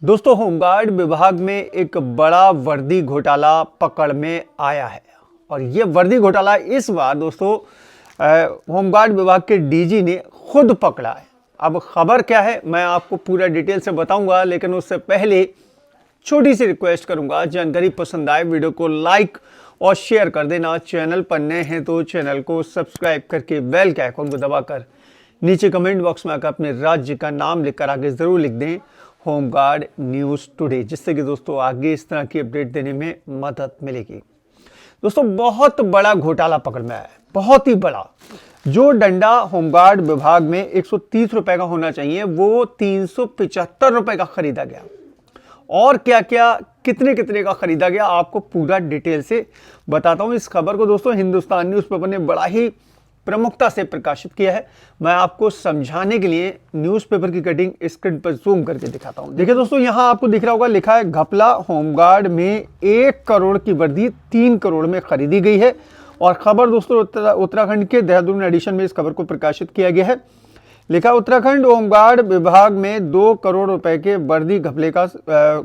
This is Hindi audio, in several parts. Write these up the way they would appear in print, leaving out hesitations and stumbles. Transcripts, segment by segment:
दोस्तों, होमगार्ड विभाग में एक बड़ा वर्दी घोटाला पकड़ में आया है। और ये वर्दी घोटाला इस बार दोस्तों होमगार्ड विभाग के डीजी ने खुद पकड़ा है। अब खबर क्या है मैं आपको पूरा डिटेल से बताऊंगा, लेकिन उससे पहले छोटी सी रिक्वेस्ट करूंगा, जानकारी पसंद आए वीडियो को लाइक और शेयर कर देना। चैनल पर नए हैं तो चैनल को सब्सक्राइब करके बेल के आइकन को दबाकर नीचे कमेंट बॉक्स में आकर अपने राज्य का नाम लिखकर आगे जरूर लिख दें होमगार्ड न्यूज़ टुडे, जिससे कि दोस्तों आगे इस तरह की अपडेट देने में मदद मिलेगी। दोस्तों, बहुत बड़ा घोटाला पकड़ में आया है, बहुत ही बड़ा। जो डंडा होमगार्ड विभाग में 130 रुपए का होना चाहिए वो 375 रुपए का खरीदा गया। और क्या क्या कितने कितने का खरीदा गया आपको पूरा डिटेल से बताता हूं। इस खबर को दोस्तों हिंदुस्तान न्यूज़पेपर ने बड़ा ही प्रमुखता से प्रकाशित किया है। मैं आपको समझाने के लिए न्यूज़पेपर की कटिंग स्क्रीन पर जूम करके दिखाता हूं। देखिए दोस्तों, यहां आपको दिख रहा होगा, लिखा है घपला, होमगार्ड में 1 करोड़ की वर्दी 3 करोड़ में खरीदी गई है। और खबर दोस्तों उत्तराखंड के देहरादून एडिशन में इस खबर को प्रकाशित किया गया है। लिखा, उत्तराखंड होमगार्ड विभाग में 2 करोड़ रुपए के वर्दी घपले का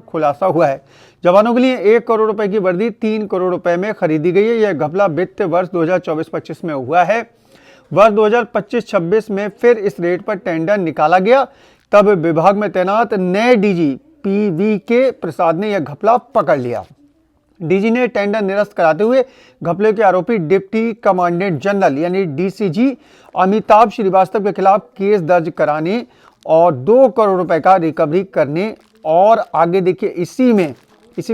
खुलासा हुआ है। जवानों के लिए 1 करोड़ रुपए की वर्दी 3 करोड़ रुपए में खरीदी गई है। यह घपला वित्त वर्ष 2024-25 में हुआ है। वर्ष 2025-26 में फिर इस रेट पर टेंडर निकाला गया। तब विभाग में तैनात नए डीजी पीवीके प्रसाद ने यह घपला पकड़ लिया। डीजी ने टेंडर निरस्त कराते हुए घपले के आरोपी डिप्टी कमांडेंट जनरल यानी डीसीजी अमिताभ श्रीवास्तव के खिलाफ केस दर्ज कराने और 2 करोड़ रुपए का रिकवरी करने और आगे देखिए इसी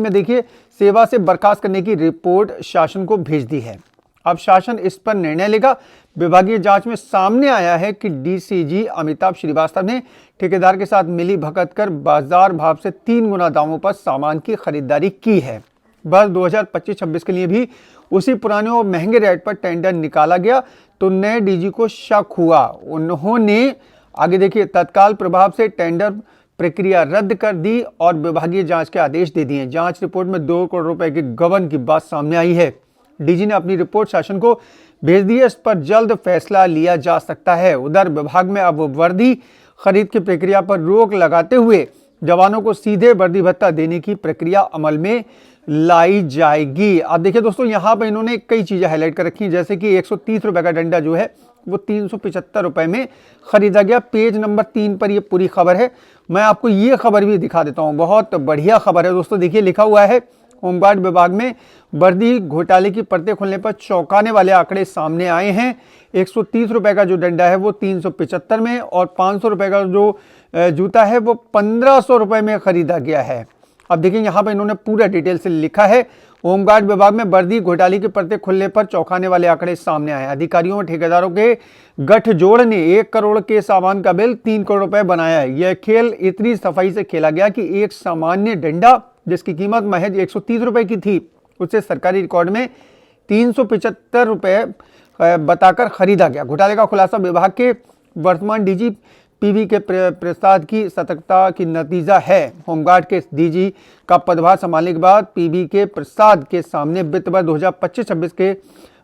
में देखिए सेवा से बर्खास्त करने की रिपोर्ट शासन को भेज दी है। अब शासन इस पर निर्णय लेगा। विभागीय जांच में सामने आया है कि डीसीजी अमिताभ श्रीवास्तव ने ठेकेदार के साथ मिली भगत कर बाजार भाव से 3 गुना दामों पर सामान की खरीदारी की है। वर्ष 2025-26 के लिए भी उसी पुराने और महंगे रेट पर टेंडर निकाला गया तो नए डीजी को शक हुआ। उन्होंने आगे देखिए तत्काल प्रभाव से टेंडर प्रक्रिया रद्द कर दी और विभागीय जांच के आदेश दे दिए। जांच रिपोर्ट में 2 करोड़ रुपए के गबन की बात सामने आई है। डीजी ने अपनी रिपोर्ट शासन को भेज दी है। इस पर जल्द फैसला लिया जा सकता है। उधर विभाग में अब वर्दी खरीद की प्रक्रिया पर रोक लगाते हुए जवानों को सीधे वर्दी भत्ता देने की प्रक्रिया अमल में लाई जाएगी। अब देखिए दोस्तों, यहाँ पर इन्होंने कई चीजें हाईलाइट कर रखी हैं, जैसे कि 130 रुपए का डंडा जो है वो 375 रुपए में खरीदा गया। पेज नंबर 3 पर ये पूरी खबर है। मैं आपको ये खबर भी दिखा देता हूँ, बहुत बढ़िया खबर है दोस्तों। देखिए लिखा हुआ है, होमगार्ड विभाग में वर्दी घोटाले की परतें खुलने पर चौंकाने वाले आंकड़े सामने आए हैं। 130 रुपए का जो डंडा है वो 375 में और 500 रुपए का जो जूता है वो 1500 रुपए में खरीदा गया है। अब देखिए यहाँ पर इन्होंने पूरा डिटेल से लिखा है, होमगार्ड विभाग में वर्दी घोटाले की परतें खुलने पर चौंकाने वाले आंकड़े सामने आए। अधिकारियों और ठेकेदारों के गठजोड़ ने 1 करोड़ के सामान का बिल 3 करोड़ रुपए बनाया है। यह खेल इतनी सफाई से खेला गया कि एक सामान्य डंडा जिसकी कीमत महज 130 रुपए की थी उसे सरकारी रिकॉर्ड में 375 रुपए बताकर खरीदा गया। घोटाले का खुलासा विभाग के वर्तमान डीजी पीवी के प्रसाद की सतर्कता की नतीजा है। होमगार्ड के डीजी का पदभार संभालने के बाद पीवी के प्रसाद के सामने वित्त वर्ष 2025-26 के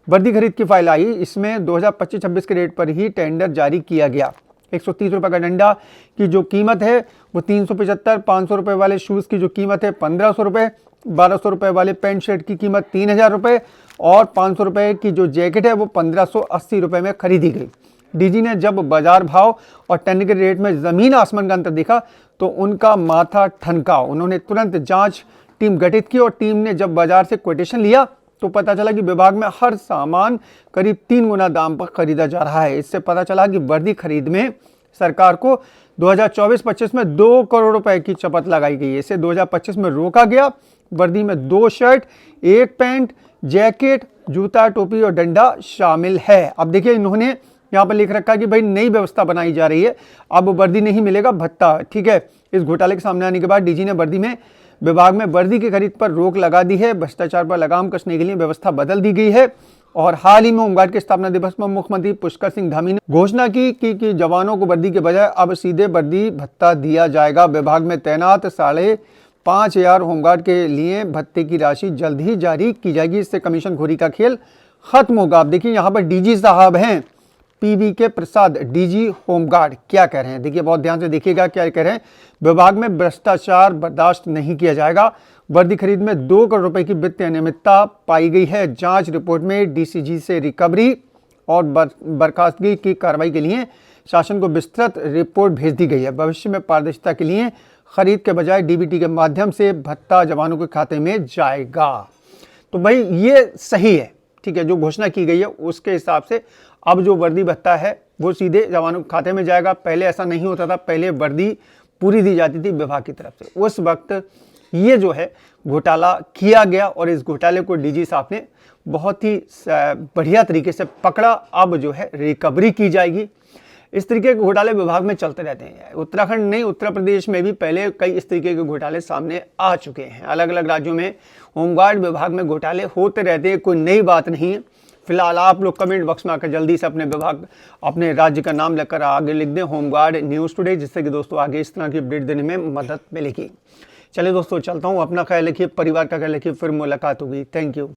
वर्दी खरीद की फाइल आई। इसमें 2025-26 के रेट पर ही टेंडर जारी किया गया। 130 रुपए का डंडा की जो कीमत है वो 375, 500 रुपए वाले शूज की जो कीमत है 1500 रुपए, 1200 रुपए वाले पैंट शर्ट की कीमत 3000 रुपए और 500 रुपए की जो जैकेट है वो 1580 रुपए में खरीदी गई। डीजी ने जब बाजार भाव और टन के रेट में जमीन आसमान का अंतर देखा तो उनका माथा ठनका। उन्होंने तुरंत जांच टीम गठित की और टीम ने जब बाजार से कोटेशन लिया तो पता चला कि विभाग में हर सामान करीब 3 गुना दाम पर खरीदा जा रहा है। इससे पता चला कि वर्दी खरीद में सरकार को 2024-25 में 2 करोड़ रुपए की चपत लगाई गई है। इसे 2025 में रोका गया। वर्दी में 2 शर्ट, 1 पैंट, जैकेट, जूता, टोपी और डंडा शामिल है। अब देखिए इन्होंने यहाँ पर लिख रखा है कि भाई नई व्यवस्था बनाई जा रही है, अब वर्दी नहीं मिलेगा भत्ता। ठीक है, इस घोटाले के सामने आने के बाद डीजी ने विभाग में वर्दी की खरीद पर रोक लगा दी है। भ्रष्टाचार पर लगाम कसने के लिए व्यवस्था बदल दी गई है। और हाल ही में होमगार्ड के स्थापना दिवस पर मुख्यमंत्री पुष्कर सिंह धामी ने घोषणा की कि जवानों को वर्दी के बजाय अब सीधे वर्दी भत्ता दिया जाएगा। विभाग में तैनात 5,500 होमगार्ड के लिए भत्ते की राशि जल्द ही जारी की जाएगी। इससे कमीशन खोरी का खेल खत्म होगा। अब देखिए यहाँ पर डीजी साहब हैं, PVK प्रसाद डीजी होमगार्ड क्या कह रहे हैं, देखिए बहुत ध्यान से देखिएगा क्या कह रहे हैं। विभाग में भ्रष्टाचार बर्दाश्त नहीं किया जाएगा। वर्दी खरीद में 2 करोड़ रुपए की वित्तीय अनियमितता पाई गई है। जांच रिपोर्ट में DCG से रिकवरी और बर्खास्तगी की कार्रवाई के लिए शासन को विस्तृत रिपोर्ट भेज दी गई है। भविष्य में पारदर्शिता के लिए खरीद के बजाय DBT के माध्यम से भत्ता जवानों के खाते में जाएगा। तो भाई ये सही है, ठीक है, जो घोषणा की गई है उसके हिसाब से अब जो वर्दी भत्ता है वो सीधे जवानों के खाते में जाएगा। पहले ऐसा नहीं होता था, पहले वर्दी पूरी दी जाती थी विभाग की तरफ से। उस वक्त ये जो है घोटाला किया गया और इस घोटाले को DG साहब ने बहुत ही बढ़िया तरीके से पकड़ा। अब जो है रिकवरी की जाएगी। इस तरीके के घोटाले विभाग में चलते रहते हैं। उत्तराखंड नहीं, उत्तर प्रदेश में भी पहले कई इस तरीके के घोटाले सामने आ चुके हैं। अलग अलग राज्यों में होमगार्ड विभाग में घोटाले होते रहते हैं, कोई नई बात नहीं है। फिलहाल आप लोग कमेंट बॉक्स में आकर जल्दी से अपने विभाग, अपने राज्य का नाम लेकर आगे लिख दें होमगार्ड न्यूज़ टुडे, जिससे कि दोस्तों आगे इस तरह की अपडेट देने में मदद मिलेगी। चलिए दोस्तों चलता हूँ, अपना ख्याल रखिए, परिवार का ख्याल रखिए, फिर मुलाकात होगी। Thank you.